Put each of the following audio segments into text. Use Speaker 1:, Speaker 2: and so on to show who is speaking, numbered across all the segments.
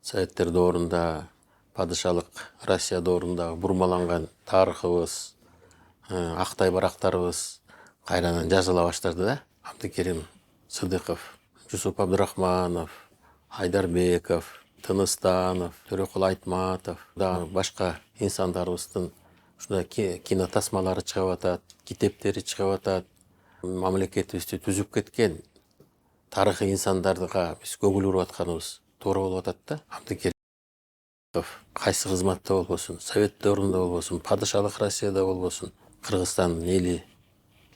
Speaker 1: Советтер доорунда, падышалык Россия доорунда бурмаланган тарыхыбыз, актай барактарыбыз кайрадан жазыла баштады да. Абдыкерим Сыдыков, Жусуп Абдурахманов, Айдарбеков, Тыныстанов, Төрөкул Айтматов, дагы башка инсандарыбыздын ушундай кинотасмалары чыгып атат, китептери чыгып атат. Мамлекетибизди түзүп кеткен тарыхый инсандардыга биз көңүл буруп атканыбыз туура болуп атат да. Абдыкерим кайсы кызматта болбосун, Совет доорунда болбосун, падышалык Россияда болбосун, Кыргызстандын эли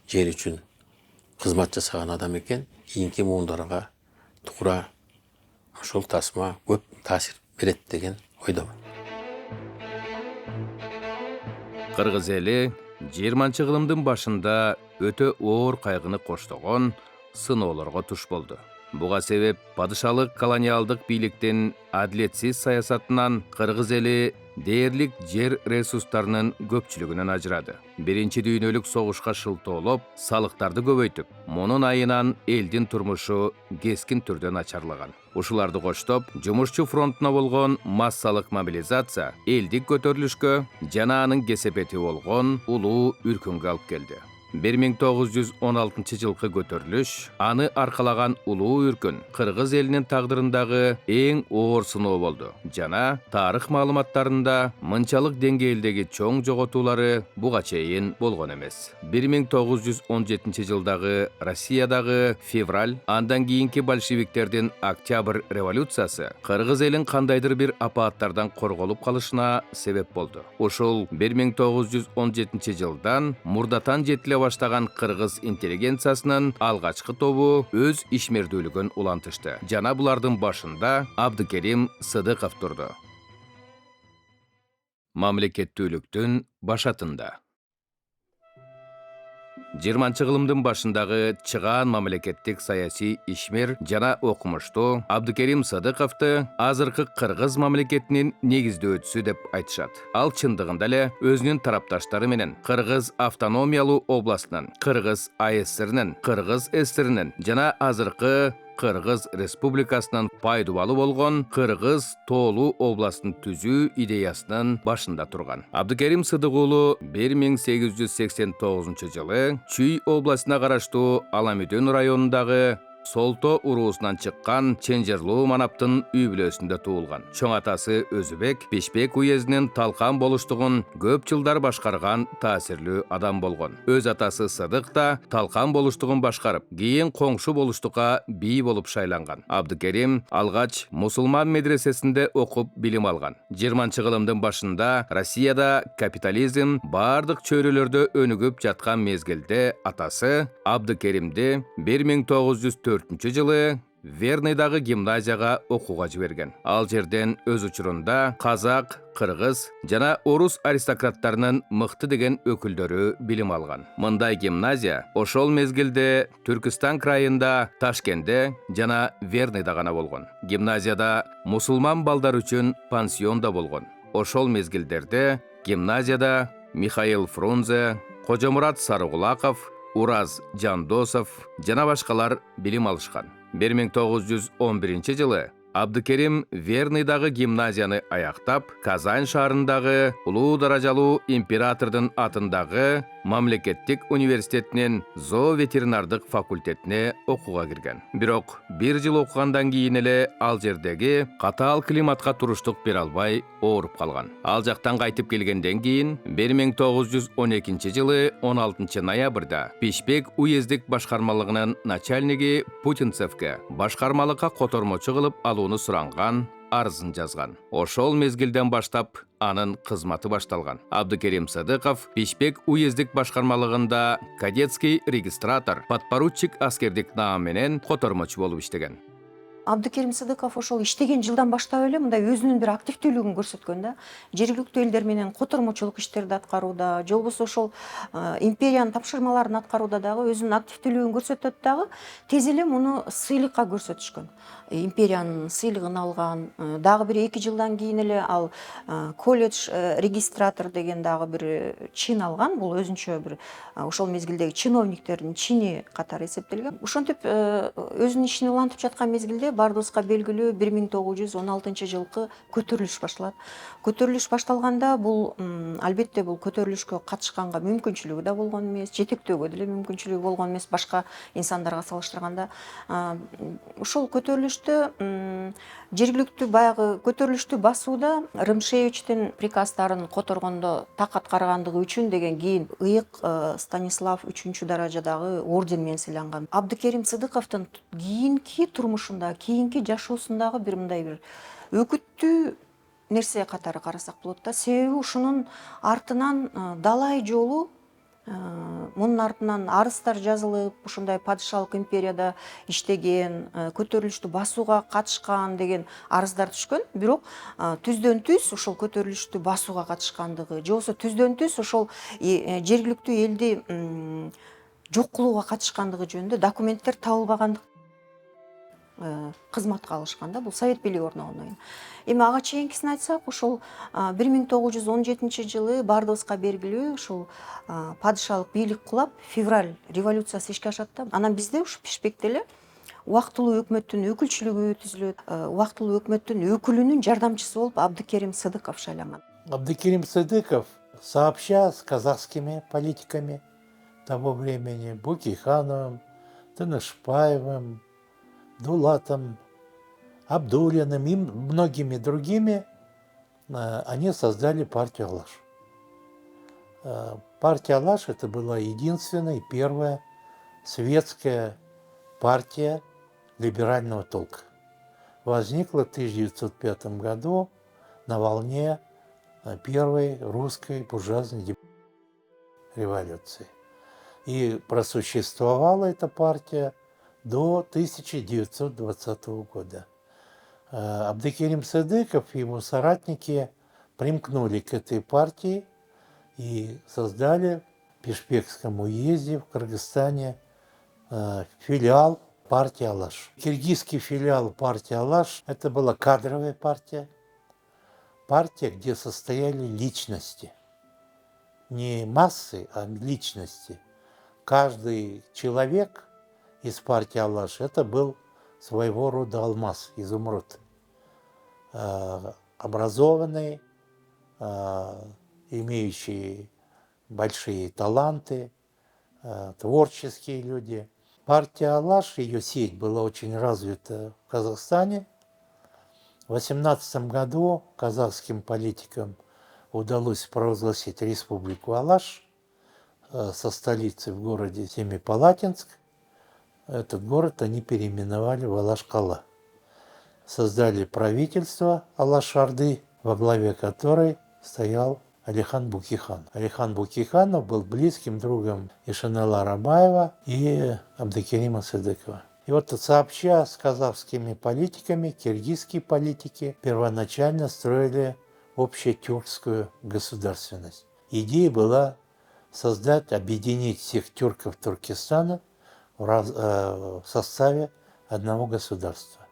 Speaker 1: жери үчүн кызмат жасаган адам экен. Кийинки муундарга туура ушул тасма көп таасир берет деген ойдомун.
Speaker 2: Кыргыз эли 20-кылымдын башында өтө оор кайгыны коштогон сыноолорго туш болду. Буга себеп падышалык колониалдык бийликтин адилетсиз саясатынан кыргыз эли дээрлик жер ресурстарынын көпчүлүгүнөн ажырады. Биринчи дүйнөлүк согушка шылтоолоп, салыктарды көбөйтүп, мунун айынан элдин турмушу кескин түрдө начарлаган. Ушуларды коштоп, жумушчу фронтуна болгон массалык мобилизация элдик көтөрүлүшкө жана анын кесепети болгон улуу үркүнгө алып келди. 1916 жылкы көтөрүлүш аны аркалаган улуу үркүн кыргыз элинин тагдырындагы эң оор сыноо болду жана тарых маалыматтарында мынчалык деңгээлдеги чоң жоготуулары буга чейин болгон эмес. 1917 жылдагы Россиядагы февраль, андан кийинки большевиктердин октябрь революциясы кыргыз элин кандайдыр бир апааттардан корголуп калышына себеп болду. Ушул 1917 жылдан мурдатан жетиле баштаган кыргыз интеллигенциясынын алгачкы тобу өз ишмердүүлүгүн улантышты. Жана булардын башында Абдыкерим Сыдыков турду. Мамлекеттүүлүктүн башатында 20-кылымдын башындагы чыгаан мамлекеттик саясий ишмер жана окумуштуу Абдыкерим Сыдыковду азыркы кыргыз мамлекетинин негиздөөчүсү деп айтышат. Ал чындыгында эле өзүнүн тарапташтары менен Кыргыз автономиялуу областынын, Кыргыз АСРнин, Кыргыз ССРнин жана азыркы Кыргыз Республикасынын пайдубалы болгон Кыргыз Тоолуу областын түзүү идеясынын башында турган. Абдыкерим Сыдык уулу 1889 жылы Чүй областына караштуу Аламүдөн районундагы Солто уруусунан чыккан Ченжерлуу манаптын үй бүлөсүндө туулган. Чоң атасы Өзүбек Бишбек уездинин Талкан болуштугун көп жылдар башкарган таасирлүү адам болгон. Өз атасы Сыдык да Талкан болуштугун башкарып, кийин коңшу болуштукка бий болуп шайланган. Абдыкерим алгач мусулман медресесинде окуп билим алган. 20-кылымдын башында Россияда капитализм бардык чөйрөлөрдө өнүгүп жаткан мезгилде атасы Абдыкеримди 1904 жылы Верныйдагы гимназияга окууга жиберген. Ал жерден өз учурунда казак, кыргыз жана орус аристократтарынын мыкты деген өкүлдөрү билим алган. Мындай гимназия ошол мезгилде Түркистан крайында Ташкентте жана Верныйда гана болгон. Гимназияда мусулман балдар үчүн пансион да болгон. Ошол мезгилдерде гимназияда Михаил Фрунзе, Кожомурат Сарыгулаков, Ураз Жандосов жана башкалар билим алышкан. 1911 жылы Абдыкерим Верныйдагы гимназияны аяктап, Казань шаарындагы улуу даражалуу императордун атындагы мамлекеттик университетинин зооветеринардык факультетине окууга кирген. Бирок бир жыл окугандан кийин эле ал жердеги катаал климатка туруштук бере албай ооруп калган. Ал жактан кайтып келгенден кийин 1912 жылы 16 ноябрда Бишбек уездик башкармалыгынын начальниги Путинцевке башкармалыкка котормочу кылып алууну суранган, арызын жазган. Ошол мезгилден баштап анын кызматы башталган. Абдыкерим Сыдыков Бишбек уездик башкармалыгында кадетский регистратор, подпоручик аскердик наам менен котормочу болуп иштеген.
Speaker 3: Абдыкерим Сыдыков ошол иштеген жылдан баштап эле мындай өзүнүн бир активдүүлүгүн көрсөткөн да. Жергиликтүү элдер менен котормочулук иштерди аткарууда, же болбосо ошол империянын тапшырмаларын аткарууда дагы өзүнүн активдүүлүгүн көрсөтөт дагы. Тез эле муну сыйлыкка көрсөтүшкөн. Империянын сыйлыгын алган. Дагы бир 2 жылдан кийин эле ал колледж регистратор деген дагы бир чин алган. Бул өзүнчө бир ошол мезгилдеги чиновниктердин чини катары эсептелген. Ошентип өзүнүн ишин улантып жаткан мезгилде баарыбызга белгилүү 1916 жылкы көтөрүлүш башталат. Көтөрүлүш башталганда бул албетте бул көтөрүлүшкө катышканга мүмкүнчүлүгү да болгон эмес, жетектөөгө деле мүмкүнчүлүгү болгон эмес башка инсандарга салыштырганда. Ушул көтөрүлүштө жергиликтүү баягы көтөрүлүштү басууда Рымшевичтин приказдарын которгондо так аткаргандыгы үчүн деген кийин ыйык Станислав 3 даражадагы орден менен сыйланган. Абдыкерим Сыдыковдун кийинки турмушунда, кийинки жашоосундагы бир мындай бир өкүттүү нерсе катары карасак болот да. Себеби ушунун артынан далай жолу мунун артынан арыздар жазылып, ушундай падышалык империяда иштеген, көтөрүлүштү басууга катышкан деген арыздар түшкөн. Бирок түздөн түз ошол көтөрүлүштү басууга катышкандыгы, же болбосо түздөн түз ошол жергиликтүү элди жок кылууга катышкандыгы жөнүндө документтер табылбагандык кызматка алышкан да, бул совет бийлиги орногондон кийин. Эми ага чейинкисин айтсак, ошол 1917 жылы баарыбызга белгилүү ушул падышалык бийлик кулап, февраль революциясы ишке ашат да. Анан бизде ушу Бишкекте эле убактылуу өкмөттүн өкүлчүлүгү түзүлөт. Убактылуу өкмөттүн өкүлүнүн жардамчысы болуп Абдыкерим Сыдыков шайланган.
Speaker 4: Абдыкерим Сыдыков, сообща с казахскими политиками того времени, Букихановым, Тынышпаевым, Дулатом, Абдулиным и многими другими, они создали партию «Алаш». Партия «Алаш» это была единственная и первая светская партия либерального толка. Возникла в 1905 году на волне первой русской буржуазной революции. И просуществовала эта партия до 1920 года. Абдыкерим Сыдыков и его соратники примкнули к этой партии и создали в Бишкекском уезде в Кыргызстане филиал партии «Алаш». Киргизский филиал партии «Алаш» это была кадровая партия, партия, где состояли личности. Не массы, а личности. Каждый человек из партии «Алаш» это был своего рода алмаз, изумруд. Образованный, имеющий большие таланты, творческие люди. Партия «Алаш», ее сеть была очень развита в Казахстане. В 1818 году казахским политикам удалось провозгласить республику Алаш со столицей в городе Семипалатинск. Этот город они переименовали в Алаш-Кала. Создали правительство Алаш-Орды, во главе которой стоял Алихан Букихан. Алихан Букиханов был близким другом Ишенала Рабаева и Абдыкерима Сыдыкова. И вот сообща с казахскими политиками, киргизские политики первоначально строили общетюркскую государственность. Идея была создать, объединить всех тюрков Туркестана в составе одного государства,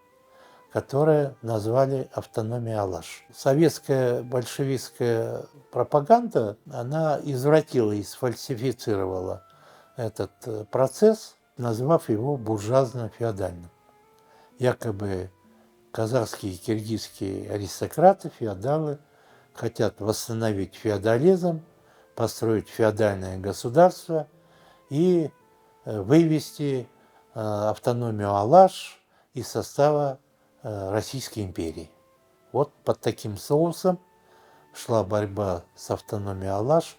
Speaker 4: которое назвали автономией Алаш. Советская большевистская пропаганда, она извратила и сфальсифицировала этот процесс, назвав его буржуазно-феодальным. Якобы казахские и киргизские аристократы, феодалы, хотят восстановить феодализм, построить феодальное государство и вывести автономию Алаш из состава Российской империи. Вот под таким соусом шла борьба с автономией Алаш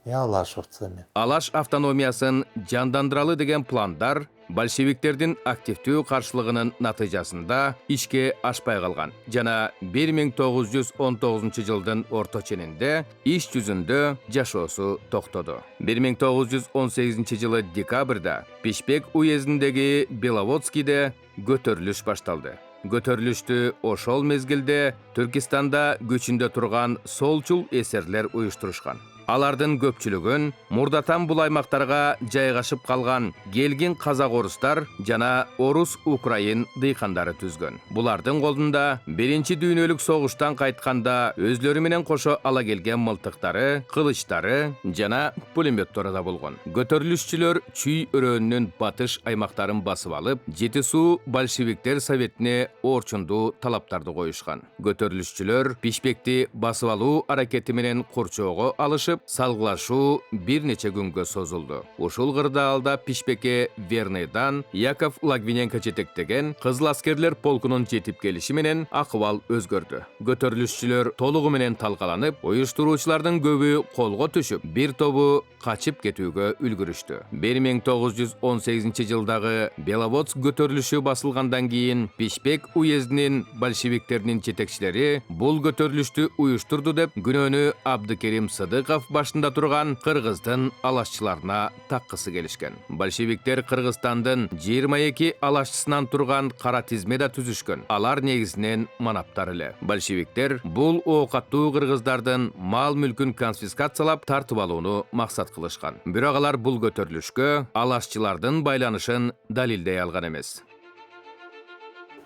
Speaker 4: и алашевцами.
Speaker 2: Алаш автономиясын жандандыралы деген пландар большевиктердин активдүү каршылыгынын натыйжасында ишке ашпай калган. Жана 1919 жылдын орто ченинде иш жүзүндө жашоосу токтоду. 1918 жылы декабрда Бишкек уездиндеги Беловодскийде көтөрүлүш башталды. Көтөрүлүштү ошол мезгилде Түркистанда көчүндө турган солчул эсерлер уюштурушкан. Алардын көпчүлүгүн мурдатан бул аймактарга жайгашып калган келгин казак орустар жана орус украин дыйкандары түзгөн. Булардын колунда биринчи дүйнөлүк согуштан кайтканда өзлөрү менен кошо ала келген мылтыктары, кылычтары жана пулеметтору да болгон. Көтөрүлүшчүлөр Чүй өрөөнүнүн батыш аймактарын басып алып, Жети суу большевиктер советине орчундуу талаптарды коюшкан. Көтөрүлүшчүлөр Пишпекти басып алуу аракети менен курчоого алышып, салгылашуу бир нече күнгө созулду. Ушул кырдаалда Пишпекке Верныйдан Яков Лагвиненко жетектеген кызыл аскерлер полкунун жетип келиши менен акыбал өзгөрдү. Көтөрүлүшчүлөр толугу менен талкаланып, уюштуруучулардын көбү колго түшүп, бир тобу качып кетүүгө үлгүрүштү. 1918 жылдагы Беловодск көтөрүлүшү басылгандан кийин Пишпек уездинин большевиктеринин жетекчилери бул көтөрүлүштү уюштурду деп күнөөнү Абдыкерим Сыдыков башында турган кыргыздын алашчыларына таккысы келишкен. Большевиктер Кыргызстандын 22 алашчысынан турган кара тизме да түзүшкөн. Алар негизинен манаптар эле. Большевиктер бул оокаттуу кыргыздардын мал мүлкүн конфискациялап тартып алууну максат кылышкан. Бирок алар бул көтөрүлүшкө алашчылардын байланышын далилдей алган эмес.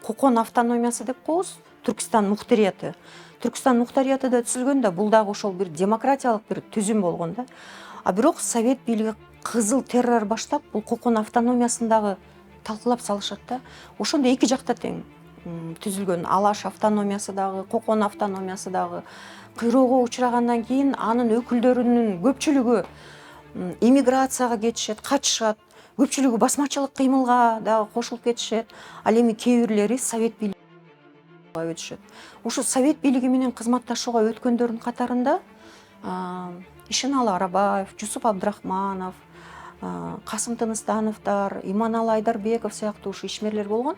Speaker 3: Кокон автономиясы деп коебуз, Түркістан мухтарияты. Түркістан мухтарияты да түзүлгөн да, бул дагы ошол бир демократиялык бир түзүм болгон да. А бирок совет бийлиги кызыл террор баштап, бул Кокон автономиясын дагы талкуулап салышат да. Ошондо эки жакта тең түзүлгөн. Алаш автономиясы дагы, Кокон автономиясы дагы кыйроого учрагандан кийин анын өкүлдөрүнүн көпчүлүгү эмиграцияга кетишет, качышат. Көпчүлүгү басмачылык кыймылга дагы кошулуп кетишет. Ал эми кээ бирлери совет бийлиги өтүшөт. Ушу совет бийлиги менен кызматташууга өткөндөрдүн катарында Ишеналы Арабаев, Жусуп Абдрахманов, Касым Тыныстановдор, Иманалы Айдарбеков сыяктуу ушу ишмерлер болгон.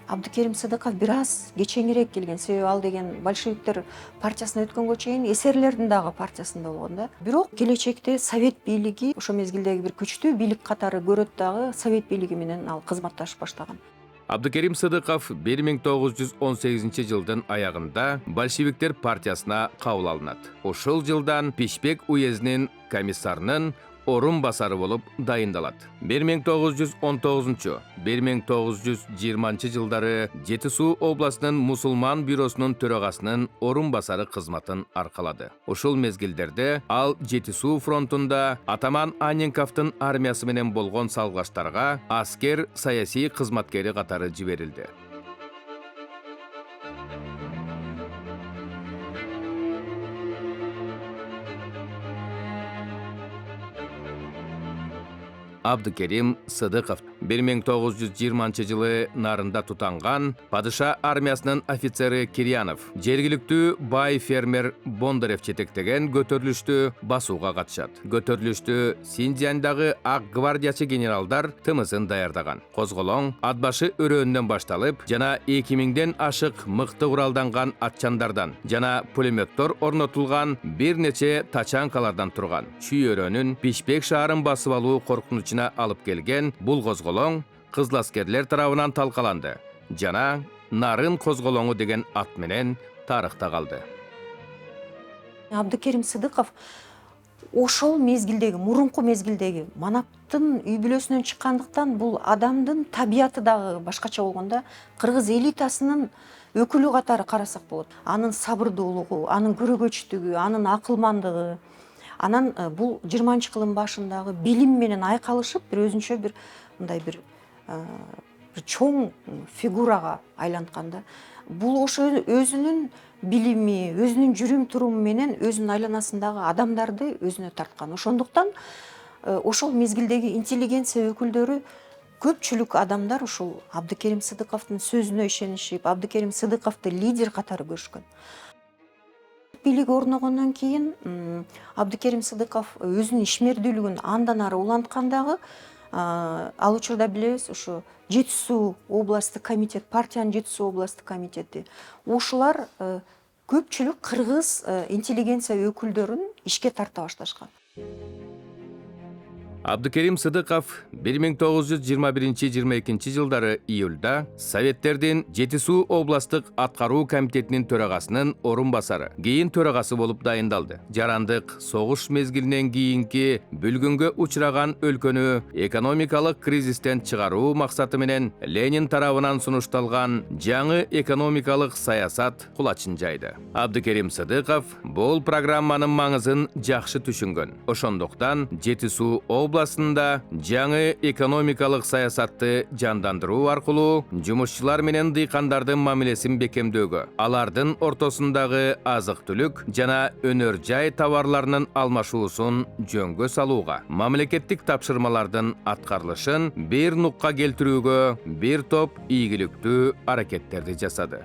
Speaker 3: Абдыкерим Сыдыков бир аз кечеңирээк келген. Себеби ал деген большевиктер партиясына өткөнгө чейин эсерлердин дагы партиясында болгон да. Бирок келечекте совет бийлиги ошо мезгилдеги бир күчтүү бийлик катары көрөт дагы, совет бийлиги менен ал кызматташып баштаган.
Speaker 2: Абдыкерим Сыдыков 1918 жылдын аягында большевиктер партиясына кабыл алынат. Ушул жылдан Пишпек уездинин комиссарынын орун басары болуп дайындалат. 1919-1920 жылдары Жети суу областынын мусулман бюросунун төрагасынын орун басары кызматын аркалады. Ушул мезгилдерде ал Жети суу фронтунда атаман Анненковдун армиясы менен болгон салгылаштарга аскер саясий кызматкери катары жиберилди. Абдыкерим Сыдыков 1920 жылы нарында тутанган падыша армиясынын офицери Кирьянов, жергиликтүү бай фермер Бондарев жетектеген көтөрүлүштү басууга катышат. Көтөрүлүштү Синьцзяндагы ак гвардиячы генералдар тымызын даярдаган. Козголоң атбашы өрөөнүнөн башталып, жана 2000ден ашык мыкты куралданган атчандардан жана пулеметтор орнотулган бир нече тачанкалардан турган. Чүй өрөөнүн Пишпек шаарын басып алуу коркунучуна алып келген бул козголоң кызыл аскерлер тарабынан талкаланды жана Нарын козголоңу деген ат менен тарыхта калды.
Speaker 3: Абдыкерим Сыдыков ошол мезгилдеги, мурунку мезгилдеги манаптын үй бүлөсүнөн чыккандыктан бул адамдын табияты дагы башкача болгон да. Кыргыз элитасынын өкүлү катары карасак болот. Анын сабырдуулугу, анын көрөгөчтүгү, анын акылмандыгы. Анан бул 20-кылдын башындагы билим менен айкалышып, бир өзүнчө бир мындай бир чоң фигурага айланткан да. Бул ошо өзүнүн билими, өзүнүн жүрүм туруму менен өзүнүн айланасындагы адамдарды өзүнө тарткан. Ошондуктан ошол мезгилдеги интеллигенция өкүлдөрү көпчүлүк адамдар ушул Абдыкерим Сыдыковдун сөзүнө ишенишип, Абдыкерим Сыдыковду лидер катары көрүшкөн. Бийлик орногондон кийин Абдыкерим Сыдыков өзүнүн ишмердүүлүгүн андан ары уланткандагы, ал учурда билебиз, ушу Жети суу областтык комитет, партиянын Жети суу областтык комитети. Ушулар көпчүлүк кыргыз интеллигенция өкүлдөрүн ишке тарта башташкан.
Speaker 2: Абдыкерим Сыдыков 1921-22 жылдары июльда Советтердин Жетису областык аткаруу комитетинин төрагасынын орун басары, кийин төрагасы болуп дайындалды. Жарандык согуш мезгилинен кийинки бүлгүнгө учураган өлкөнү экономикалык кризистен чыгаруу максаты менен Ленин тарабынан сунушталган жаңы экономикалык саясат кулачын жайды. Абдыкерим Сыдыков бул программанын маңызын жакшы түшүнгөн. Ошондуктан Жетису областында жаңы экономикалык саясатты жандандыруу аркылуу жумушчулар менен дыйкандардын мамилесин бекемдөөгө, алардын ортосундагы азык-түлүк жана өнөр жай товарларынын алмашуусун жөнгө салууга, мамлекеттик тапшырмалардын аткарылышын бир нукка келтирүүгө бир топ ийгиликтүү аракеттерди жасады.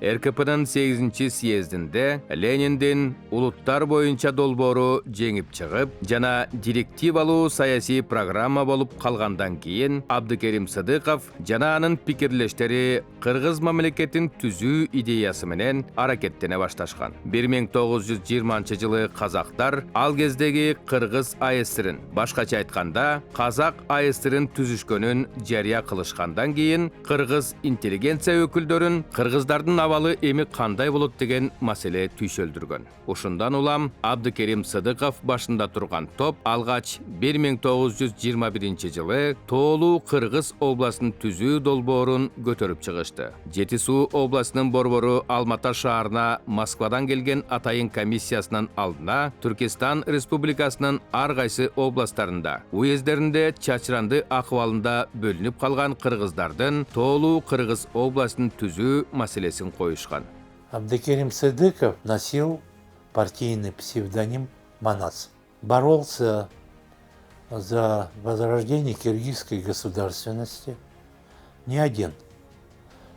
Speaker 2: РКПнын 8-чи съездинде Лениндин улуттар боюнча долбоору жеңип чыгып, жана директивалуу саясий программа болуп калгандан кийин Абдыкерим Сыдыков жана анын пикирлештери кыргыз мамлекетин түзүү идеясы менен аракеттене башташкан. 1920 жылы казактар ал кездеги Кыргыз АСРин, башкача айтканда Казак АСРин түзүшкөнүн жарыя кылышкандан кийин кыргыз интеллигенция өкүлдөрүн кыргыздардын абалы эми кандай болот деген маселе түйшөлдүргөн. Ушундан улам Абдыкерим Сыдыков башында турган топ алгач 1921 жылы Тоолуу Кыргыз областын түзүү долбоорун көтөрүп чыгышты. Жетису областынын борбору Алмата шаарына Москвадан келген атайын комиссиясынын алдына Түркистан Республикасынын ар кайсы областтарында, уездеринде чачыранды акыбалында бөлүнүп калган кыргыздардын Тоолуу Кыргыз областын түзүү маселесин коюшкан.
Speaker 4: Абдыкерим Сыдыков носил партийный псевдоним Манас. Боролся за возрождение киргизской государственности не один.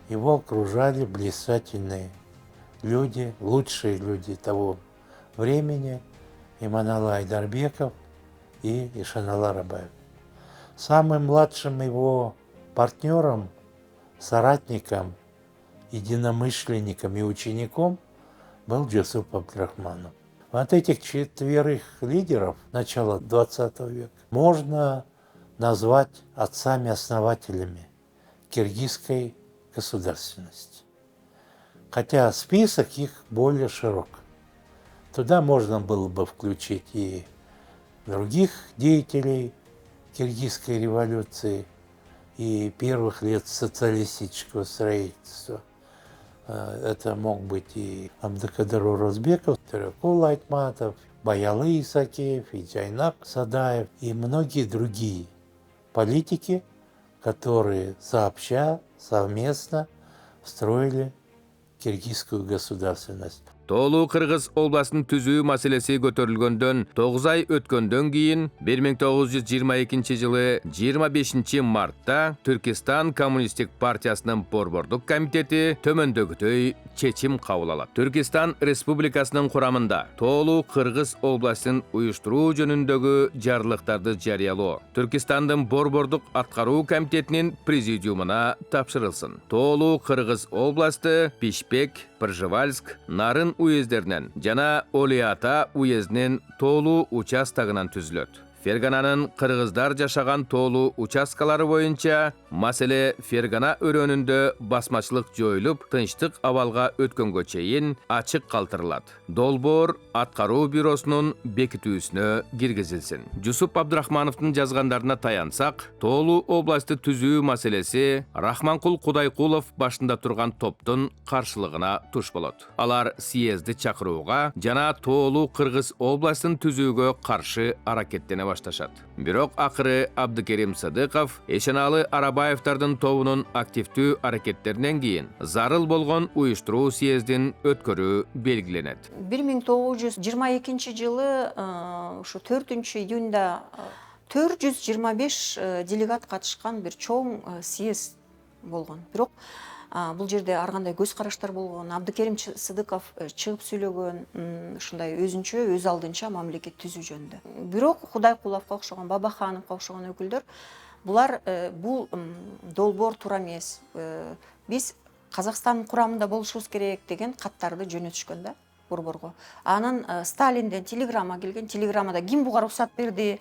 Speaker 4: Его окружали блистательные люди, лучшие люди того времени, Иманалы Айдарбеков и Ишаналы Рабаев. Самым младшим его партнером, соратником, единомышленником и учеником был Джусуп Абдрахманов. Вот этих четверых лидеров начала 20 века можно назвать отцами-основателями киргизской государственности. Хотя список их более широк. Туда можно было бы включить и других деятелей киргизской революции и первых лет социалистического строительства. Это мог быть и Абдыкадыр Оразбеков, Төрөкул Айтматов, Баялы Исакеев, и Жайнак Садаев и многие другие политики, которые сообща, совместно строили киргизскую государственность.
Speaker 2: Тоолуу Кыргыз областын түзүү маселеси көтөрүлгөндөн 9 ай өткөндөн кийин 1922 жылы 25 мартта Түркистан Коммунистик партиясынын борбордук комитети төмөндөгүдөй чечим кабыл алат. Түркистан Республикасынын курамында Тоолуу Кыргыз областын уюштуруу жөнүндөгү жарлыктарды жарыялоо Түркистандын борбордук аткаруу комитетинин президиумуна тапшырылсын. Тоолуу Кыргыз областы Бишкек, Пржевальск, Нарын уездеринен жана Олиата уездинин Тоолуу участогунан түзүлөт. Фергананын кыргыздар жашаган тоолуу участкалары боюнча маселе Фергана өрөөнүндө басмачылык жоюлуп, тынчтык абалга өткөнгө чейин ачык калтырылат. Долбоор аткаруу бюросунун бекитүүсүнө киргизилсин. Жусуп Абдрахмановдун жазгандарына таянсак, Тоолуу областы түзүү маселеси Рахманкул Кудайкулов башында турган топтун каршылыгына туш болот. Алар съезди чакырууга жана Тоолуу Кыргыз областын түзүүгө каршы аракеттене башташат. Бирок акыры Абдыкерим Сыдыков Эшеналы Арабаевтардын тобунун активдүү аракеттеринен кийин зарыл болгон уюштуруу съездин өткөрүү белгиленет.
Speaker 3: 1922 жылы ушу 4-июнда 425 делегат катышкан бир чоң съезд болгон. Бирок бул жерде ар кандай көз караштар болгон. Абдыкерим Сыдыков чыгып сүйлөгөн, ушундай өзүнчө, өз алдынча мамлекет түзүү жөнүндө. Бирок Кудайкуловго окшогон, Бабахановго окшогон өкүлдөр булар бул долбоор туура эмес. Биз Казакстандын курамында болушубуз керек деген каттарды жөнөтүшкөн да борборго. Анын Сталинден телеграмма келген, телеграммада ким буга уруксат берди,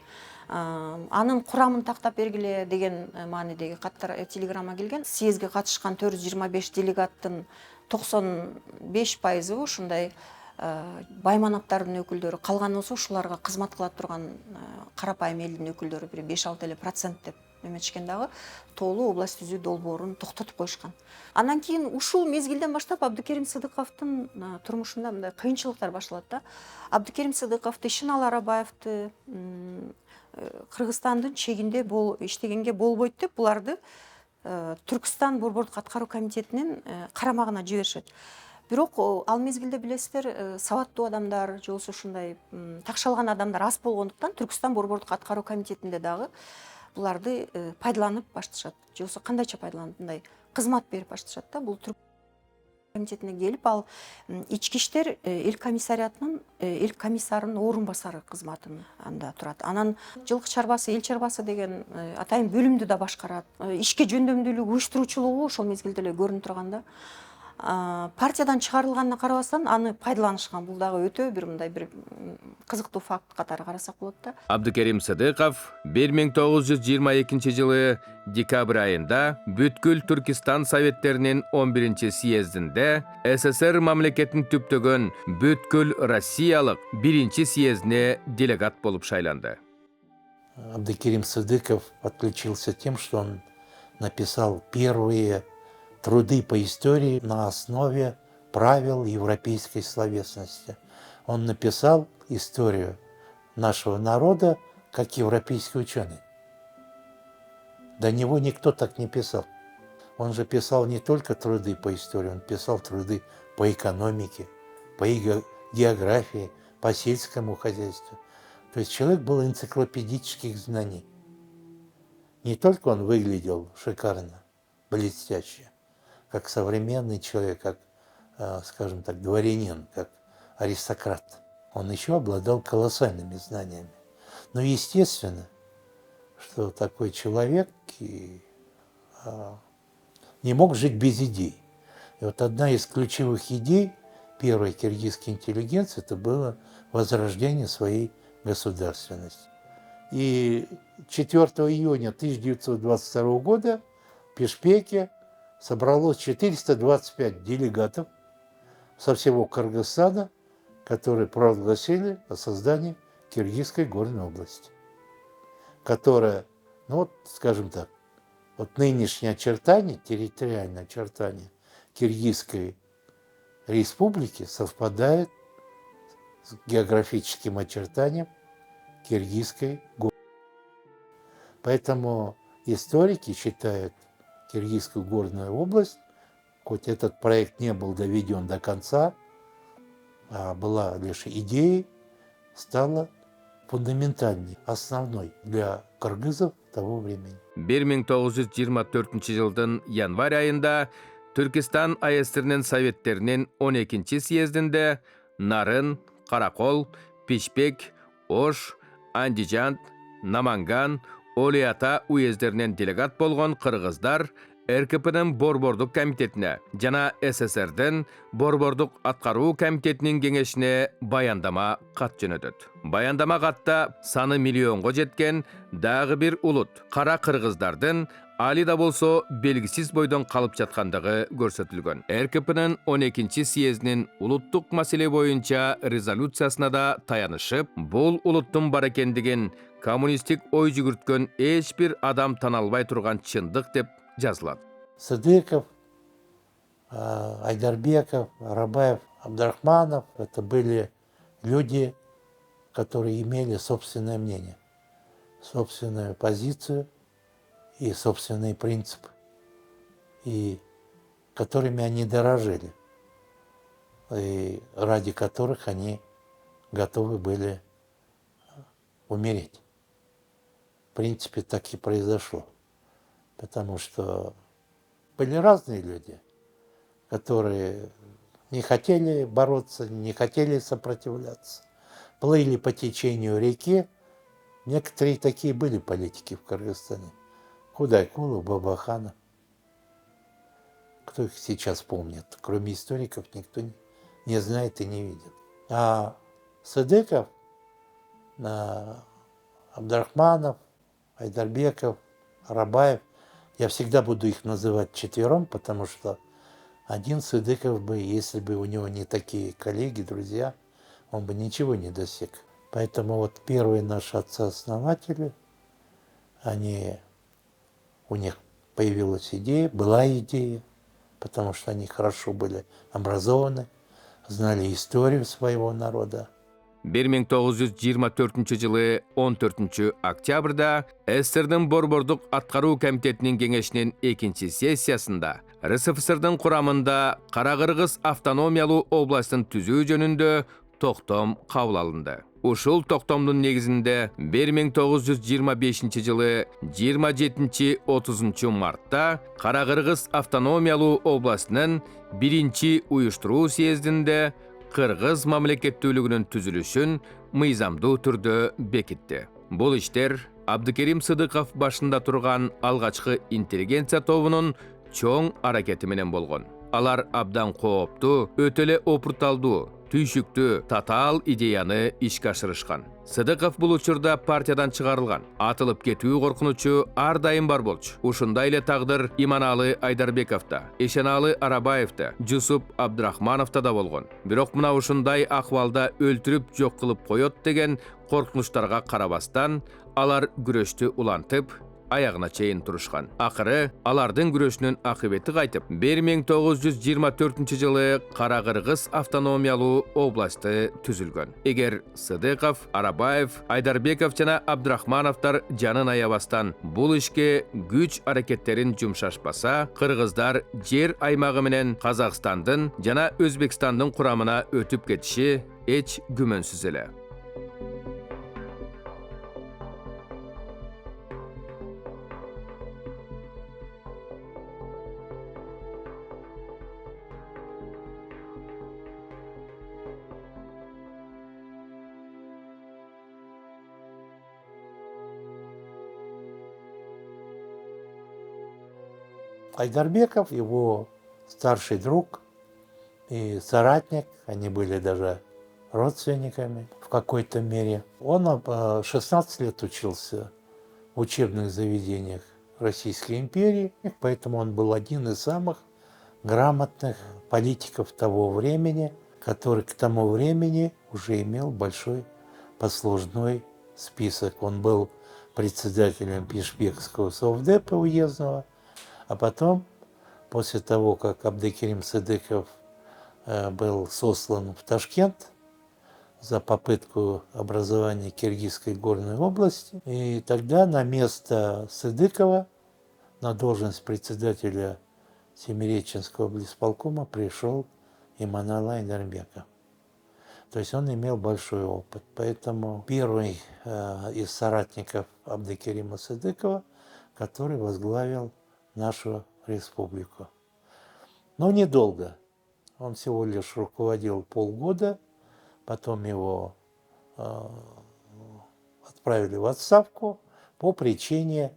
Speaker 3: анын курамын тактап бергиле деген маанидеги каттар телеграмма келген. Съезге катышкан 425 делегаттын 95% ушундай байманаптардын өкүлдөрү, калганыбызы ушуларга кызмат кыла турган карапайым элдин өкүлдөрү, бир 5-6% деп эметишкен дагы тоолуу область түзүү долбоорун токтотуп коюшкан. Андан кийин ушул мезгилден баштап Абдыкерим Сыдыковдун турмушунда мындай кыйынчылыктар башталат да. Абдыкерим Сыдыковду, Ишеналы Арабаевди Кыргызстандын чегинде иштегенге болбойт деп буларды Түркстан борбордук аткаруу комитетинин карамагына жиберишет. Бирок ал мезгилде билесиздер, сабаттуу адамдар, же болбосо ушундай такшалган адамдар аз болгондуктан Түркстан борбордук аткаруу комитетинде дагы буларды пайдаланып башташат. Же болбосо кандайча пайдаланып, мындай кызмат берип башташат да. Бул комитетине келип, ал ички иштер эл комиссариатынын эл комиссарынын орун басары кызматын анда турат. Анан жылкы чарбасы, эл чарбасы деген атайын бөлүмдү да башкарат. Ишке жөндөмдүүлүгү, уюштуруучулугу ошол мезгилде эле көрүнүп турганда, партиядан чыгарылганына карабастан аны пайдаланышкан. Бул дагы өтө бир мындай бир кызыктуу факт катары карасак болот да.
Speaker 2: Абдыкерим Сыдыков 1922 жылы декабрь айында бүткүл Түркистан советтеринин 11-съездинде СССР мамлекетин түптөгөн бүткүл Россиялык 1-съездине делегат болуп шайланды.
Speaker 4: Абдыкерим Сыдыков отличился тем, что он написал первые труды по истории на основе правил европейской словесности. Он написал историю нашего народа как европейский ученый. До него никто так не писал. Он же писал не только труды по истории, он писал труды по экономике, по географии, по сельскому хозяйству. То есть человек был энциклопедических знаний. Не только он выглядел шикарно, блестяще, как современный человек, как, скажем так, дворянин, как аристократ. Он еще обладал колоссальными знаниями. Но естественно, что такой человек не мог жить без идей. И вот одна из ключевых идей первой киргизской интеллигенции это было возрождение своей государственности. И 4 июня 1922 года в Пишпеке собралось 425 делегатов со всего Кыргызстана, которые провозгласили о создании Киргизской горной области, которая, ну вот, скажем так, вот нынешнее очертание, территориальное очертание Киргизской республики совпадает с географическим очертанием Киргизской горной. Поэтому историки считают Киргизскую горную область, хоть этот проект не был доведен до конца, а была лишь идеей, стала фундаментальной, основной для кыргызов того времени.
Speaker 2: 1924 жылдын январь айында Түркистан АСРнин советтеринин 12-съездинде Нарын, Каракол, Пишпек, Ош, Андижан, Наманган, Олиата уездеринен делегат болгон кыргыздар РКПнын борбордук комитетине жана СССРдин борбордук аткаруу комитетинин кеңешине баяндама кат жөнөтөт. Баяндама катта саны миллионго жеткен дагы бир улут кара кыргыздардын али да болсо белгисиз бойдон калып жаткандыгы көрсөтүлгөн. РКПнын 12-съездинин улуттук маселе боюнча резолюциясына да таянышып, бул улуттун бар экендигин коммунистик ой жүгүрткөн эч бир адам таналбай турган чындык деп жазылат.
Speaker 4: Сыдыков, Айдарбеков, Арабаев, Абдрахманов – это были люди, которые имели собственное мнение. собственную позицию и собственные принципы, и которыми они дорожили, и ради которых они готовы были умереть. В принципе, так и произошло. Потому что были разные люди, которые не хотели бороться, не хотели сопротивляться, плыли по течению реки. Некоторые такие были политики в Кыргызстане. Худайкулов, Бабаханов. Кто их сейчас помнит? Кроме историков никто не знает и не видит. А Сыдыков, Абдрахманов, Айдарбеков, Арабаев, я всегда буду их называть четвером, потому что один Сыдыков бы, если бы у него не такие коллеги, друзья, он бы ничего не достиг. Поэтому вот первые наши отцы-основатели, у них появилась идея, была идея, потому что они хорошо были образованы, знали историю своего народа.
Speaker 2: 1924 жылы 14 октябрда СССРдин Борбордук аткаруу комитетинин кеңешинин экинчи сессиясында РСФСРдин курамында Кара-Кыргыз автономиялуу областын түзүү жөнүндө токтом кабыл алынды. Ушул токтомдун негизинде 1925 жылы 27-30 мартта Кара-Кыргыз автономиялуу областынын биринчи уюштуруу съездинде Кыргыз мамлекеттүүлүгүнүн түзүлүшүн мыйзамдуу түрдө бекитти. Бул иштер Абдыкерим Сыдыков башында турган алгачкы интеллигенция тобунун чоң аракети менен болгон. Алар абдан кооптуу, өтө эле опурталдуу, түйшүктүү, татаал идеяны ишке ашырышкан. Сыдыков бул учурда партиядан чыгарылган. Атылып кетүү коркунучу ар дайым бар болчу. Ушундай эле тагдыр Иманалы Айдарбековда, Эшеналы Арабаевда, Жусуп Абдрахмановда да болгон. Бирок мына ушундай акыбалда өлтүрүп жок кылып коет деген коркунучтарга карабастан, алар күрөштү улантып, аягына чейин турушкан. Акыры алардын күрөшүнүн акыбети кайтып, 1924 жылы Кара-Кыргыз автономиялуу областы түзүлгөн. Эгер Сыдыков, Арабаев, Айдарбеков жана Абдрахмановдор жанын аябастан бул ишке күч аракеттерин жумшашпаса, кыргыздар жер аймагы менен Казакстандын жана Өзбекстандын курамына өтүп кетиши эч күмөнсүз эле.
Speaker 4: Айдарбеков, его старший друг и соратник, они были даже родственниками в какой-то мере. Он 16 лет учился в учебных заведениях Российской империи, поэтому он был один из самых грамотных политиков того времени, который к тому времени уже имел большой послужной список. Он был председателем Пишпекского совдепа уездного, а потом, после того, как Абдыкерим Сыдыков был сослан в Ташкент за попытку образования Киргизской горной области, и тогда на место Сыдыкова, на должность председателя Семиреченского облисполкома пришел Иманалы Айдарбеков. То есть он имел большой опыт. Поэтому первый из соратников Абдыкерима Сыдыкова, который возглавил нашу республику. Но недолго. Он всего лишь руководил полгода, потом его отправили в отставку по причине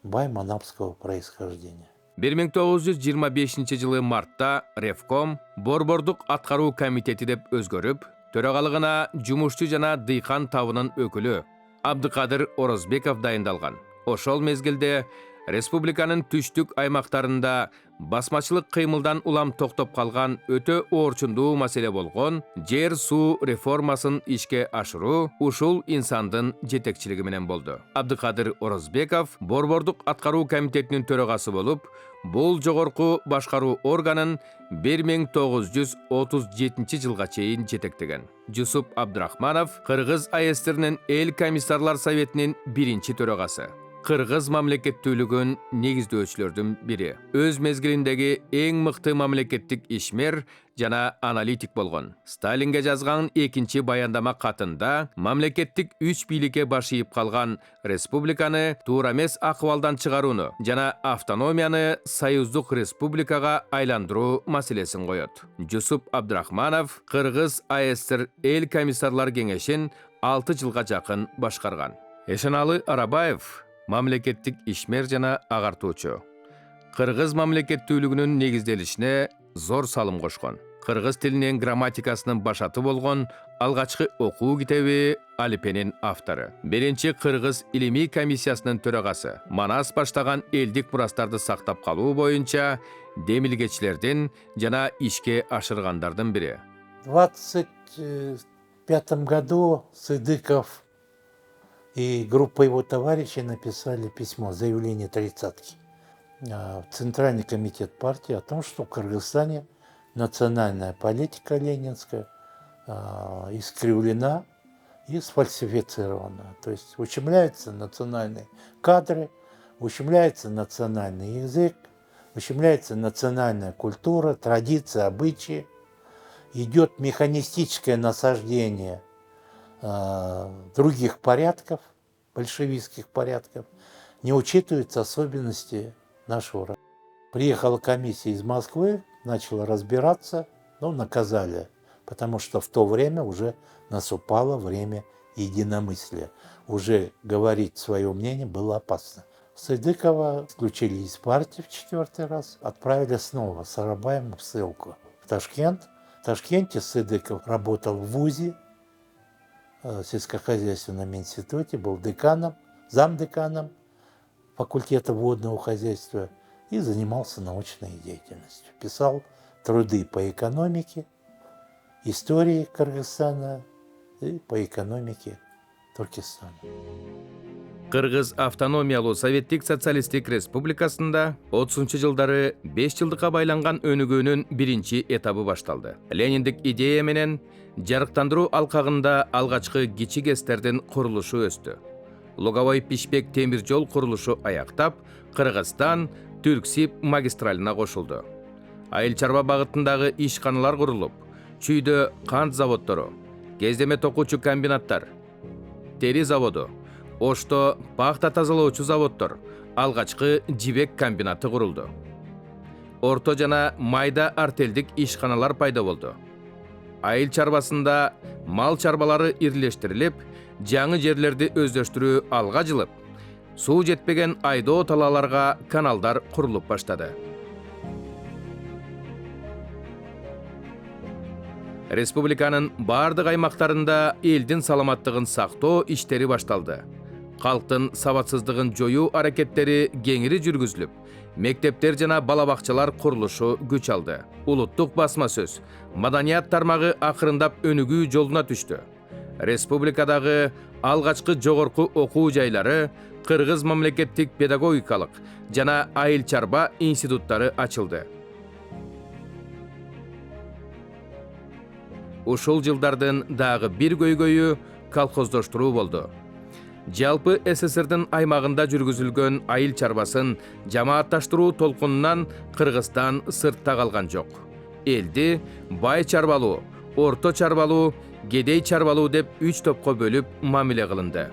Speaker 4: байманапского происхождения.
Speaker 2: 1925 жылы мартта Ревком Борбордук аткаруу комитети деп өзгөрүп, төрагалыгына жумушчу жана дыйкан табынын өкүлү Абдыкадыр Орозбеков дайындалган. Ошол мезгилде республиканын түштүк аймактарында басмачылык кыймылдан улам токтоп калган өтө оорчундуу маселе болгон жер суу реформасын ишке ашыруу ушул инсандын жетекчилиги менен болду. Абдыкадыр Орозбеков Борбордук аткаруу комитетинин төрагасы болуп, бул жогорку башкаруу органын 1937 жылға чейин жетектеген. Жусуп Абдрахманов Кыргыз АСРнин эл комиссарлар советинин биринчи төрагасы. Кыргыз мамлекеттүүлүгүн негиздөөчүлөрдүн бири. Өз мезгилиндеги эң мыкты мамлекеттик ишмер жана аналитик болгон. Сталинге жазган экинчи баяндама катында мамлекеттик үч бийликке баш ийип калган республиканы туура эмес акыбалдан чыгарууну жана автономияны союздук республикага айландыруу маселесин коет. Жусуп Абдрахманов Кыргыз АСР эл комиссарлар кеңешин 6 жылга жакын башкарган. Эшеналы Арабаев мамлекеттик ишмер жана агартуучу. Кыргыз мамлекеттүүлүгүнүн негизделишине зор салым кошкон. Кыргыз тилинин грамматикасынын башаты болгон алгачкы окуу китеби Алипенин автору. Биринчи Кыргыз илимий комиссиясынын төрагасы. Манас баштаган элдик мурастарды сактап калуу боюнча демилгечилердин жана ишке ашыргандардын бири.
Speaker 4: В 25 году Сыдыков и группа его товарищей написали письмо, заявление тридцатки, в Центральный комитет партии о том, что в Кыргызстане национальная политика ленинская искривлена и сфальсифицирована. То есть ущемляются национальные кадры, ущемляется национальный язык, ущемляется национальная культура, традиции, обычаи. Идет механистическое насаждение других порядков, большевистских порядков, не учитываются особенности нашего района. Приехала комиссия из Москвы, начала разбираться, но наказали, потому что в то время уже наступало время единомыслия. Уже говорить свое мнение было опасно. Сыдыкова исключили из партии в 4-й раз, отправили снова с Арабаевым в ссылку в Ташкент. В Ташкенте Сыдыков работал в ВУЗе, сельскохозяйственном институте, был деканом, замдеканом факультета водного хозяйства и занимался научной деятельностью. Писал труды по экономике, истории Кыргызстана и по экономике Туркестана.
Speaker 2: Кыргыз автономиялуу Советтик социалисттик республикасында 30-жылдары 5 жылдыкка байланган өнүгүүнүн биринчи этабы башталды. Лениндик идея менен жарыктандыруу алкагында алгачкы кичи ГЭСтердин курулушу өстү. Луговой-Пишпек темир жол курулушу аяктап, Кыргызстан Түрксиб магистралына кошулду. Айыл чарба багытындагы ишканалар курулуп, чүйдө кант заводдору, кездеме токуучу комбинаттар, тери заводу, Ошто пахта тазалоочу заводдор, алгачкы жибек комбинаты курулду. Орто жана майда артелдик ишканалар пайда болду. Айыл чарбасында мал чарбалары ирлештирилип, жаңы жерлерди өздөштүрүү алга жылып, суу жетпеген айдоо талааларга каналдар курулуп баштады. Республиканын бардык аймактарында элдин саламаттыгын сактоо иштери башталды. Калктын сабатсыздыгын жоюу аракеттери кеңири жүргүзүлүп, мектептер жана балабакчалар курулушу күч алды. Улуттук басма сөз, маданият тармагы акырындап өнүгүү жолуна түштү. Республикадагы алгачкы жогорку окуу жайлары, Кыргыз мамлекеттик педагогикалык жана айыл чарба институттары ачылды. Ушул жылдардын дагы бир көйгөйү колхоздоштуруу болду. Жалпы СССРдин аймагында жүргүзүлгөн айыл чарбасын жамаатташтыруу толкунунан Кыргызстан сыртта калган жок. Элди бай чарбалуу, орто чарбалуу, кедей чарбалуу деп 3 топко бөлүп мамиле кылынды.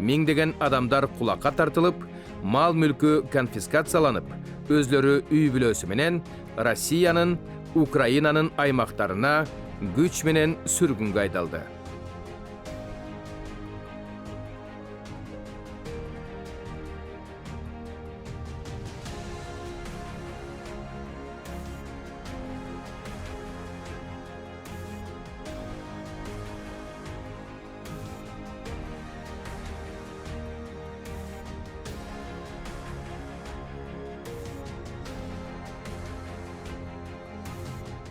Speaker 2: Миңдеген адамдар кулакка тартылып, мал мүлкү конфискацияланып, өзлөрү үй бүлөсү менен Россиянын, Украинанын аймактарына күч менен сүргүнгө айдалды.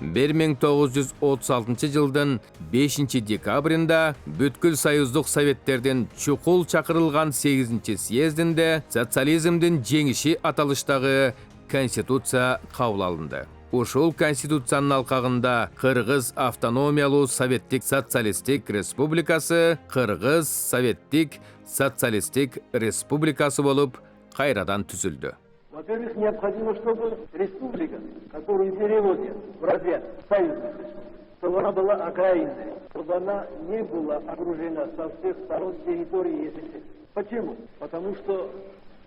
Speaker 2: 1936 жылдын 5 декабрында бүткүл Союздук Советтердин чукул чакырылган 8 съездинде социализмдин жеңиши аталыштагы Конституция кабыл алынды. Ушул Конституциянын алкагында Кыргыз автономиялуу Советтик Социалистик Республикасы Кыргыз Советтик Социалистик Республикасы болуп кайрадан түзүлдү.
Speaker 5: Во-первых, необходимо, чтобы республика, которую переводят в разряд союзных республик, чтобы она была окраинной, чтобы она не была окружена со всех сторон территории СССР. Почему? Потому что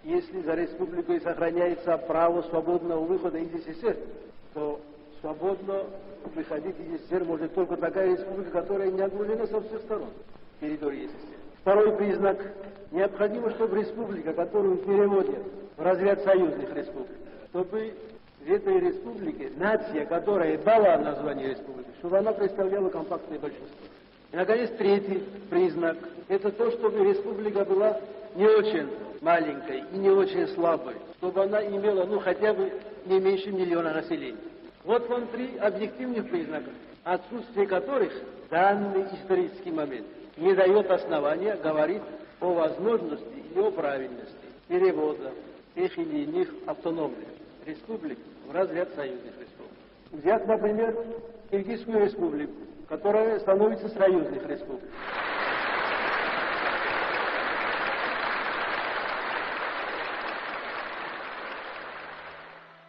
Speaker 5: если за республикой сохраняется право свободного выхода из СССР, то свободно выходить из СССР может только такая республика, которая не окружена со всех сторон территории СССР. Второй признак. Необходимо, чтобы республика, которую переводят в разряд союзных республик, чтобы в этой республике нация, которая дала название республики, чтобы она представляла компактное большинство. И, наконец, третий признак. Это то, чтобы республика была не очень маленькой и не очень слабой, чтобы она имела, хотя бы не меньше миллиона населения. Вот вам 3 объективных признака, отсутствие которых в данный исторический момент не дает основания говорить о возможности и о правильности перевода тех или иных автономных республик в разряд союзных республик. Взять, например, Киргизскую республику, которая становится союзных республик.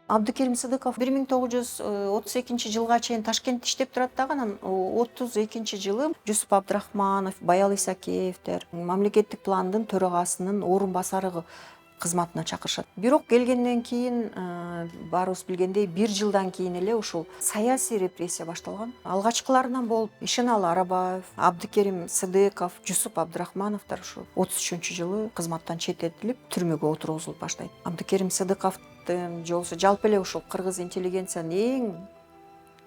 Speaker 3: Абдыкерим Сыдыков 1932 жылга чейин Ташкентте иштеп турат дагы, анан 32 жылы Жусуп Абдрахманов, Баял Исакеевтер мамлекеттик пландын төрагасынын орун басары кызматына чакырышат. Бирок келгенден кийин баарыбыз билгендей 1 жылдан кийин эле ушул саясий репрессия башталган. Алгачкыларынан болуп Ишеналы Арабаев, Абдыкерим Сыдыков, Жусуп Абдрахмановдор ушу 33 жылы кызматтан четтетилип түрмөгө отургузулуп баштайт. Абдыкерим Сыдыков жолсу жалпы эле ушул кыргыз интеллигенциянын эң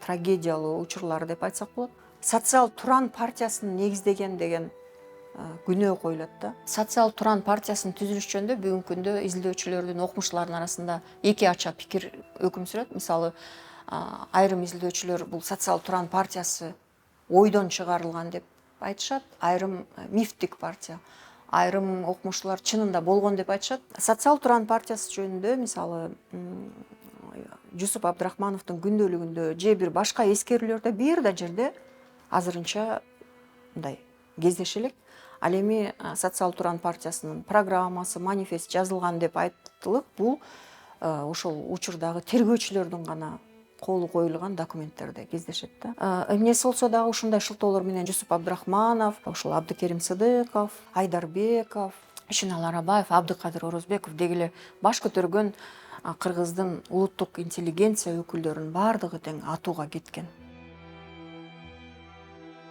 Speaker 3: трагедиялуу учурлары деп айтсак болот. Социал Туран партиясын негиздеген деген күнөө коюлат да. Социал Туран партиясынын түзүлүш жөнүндө бүгүнкү күндө изилдөөчүлөрдүн, окумуштуулардын арасында эки ача пикир өкүм сүрөт. Мисалы, айрым изилдөөчүлөр бул Социал Туран партиясы ойдон чыгарылган деп айтышат, айрым мифтик партия. Айрым окумуштуулар чынында болгон деп айтышат. Социал Туран партиясы жөнүндө мисалы Жусуп Абдрахмановдун күндөлүгүндө же бир башка эскерүүлөрдө бир да жерде азырынча мындай кездеше элек. Ал эми Социал Туран партиясынын программасы, манифест жазылган деп айтылып, бул ошол учурдагы тергөөчүлөрдүн гана колу коюлган документтерде кездешет да. Эмнеси болсо дагы ушундай шылтоолор менен Жусуп Абдрахманов, ушул Абдыкерим Сыдыков, Айдарбеков, Ишеналы Арабаев, Абдыкадыр Орозбеков дегиле баш көтөргөн кыргыздын улуттук интеллигенция өкүлдөрүнүн баардыгы тең атууга кеткен.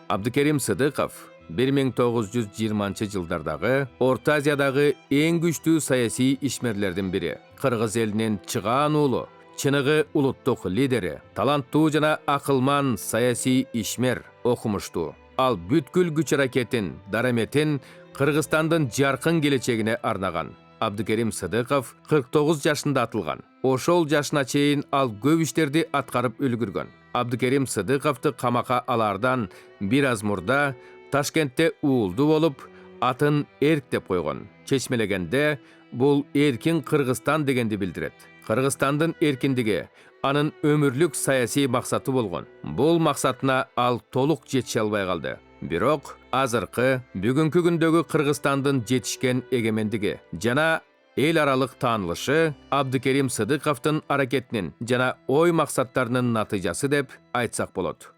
Speaker 2: Абдыкерим Сыдыков 1920 жылдардагы Орта Азиядагы эң күчтүү саясий ишмерлердин бири. Кыргыз элинин чыгаан уулу, чыныгы улуттук лидери, таланттуу жана акылман саясий ишмер, окумуштуу. Ал бүткүл күч аракетин, дараметин Кыргызстандын жаркын келечегине арнаган. Абдыкерим Сыдыков 49 жашында атылган. Ошол жашына чейин ал көп иштерди аткарып үлгүргөн. Абдыкерим Сыдыковду камакка алардан бир аз мурда Ташкентте уулду болуп, атын Эрк деп койгон. Чечмелегенде бул эркин Кыргызстан дегенди билдирет. Кыргызстандын эркиндиги анын өмүрлүк саясий максаты болгон. Бул максатына ал толук жете албай калды. Бирок азыркы бүгүнкү күндөгү Кыргызстандын жетишкен эгемендиги жана эл аралык таанылышы Абдыкерим Сыдыковдун аракетинин жана ой максаттарынын натыйжасы деп айтсак болот.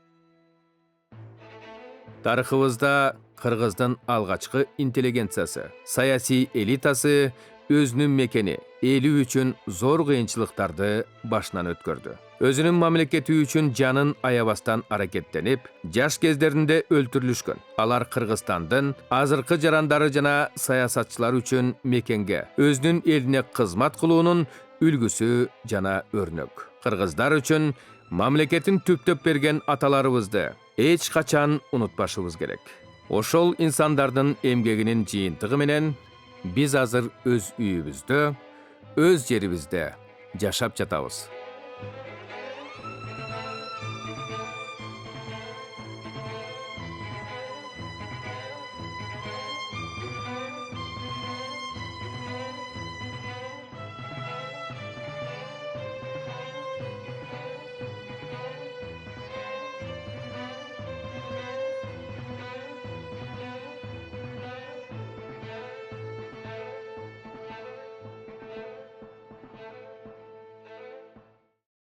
Speaker 2: Тарыхыбызда Кыргыздын алгачкы интеллигенциясы, саясий элитасы өзүнүн мекени, эли үчүн зор кыйынчылыктарды башынан өткөрдү. Өзүнүн мамлекети үчүн жанын аябастан аракеттенип, жаш кездеринде өлтүрүлүшкөн. Алар Кыргызстандын азыркы жарандары жана саясатчылар үчүн мекенге, өзүнүн элине кызмат кылуунун үлгүсү жана өрнөк. Кыргыздар үчүн мамлекетин түптөп берген аталарыбызды эч качан унутпашыбыз керек. Ошол инсандардын эмгегинин жыйынтыгы менен биз азыр өз үйүбүздө, өз жерибизде жашап жатабыз.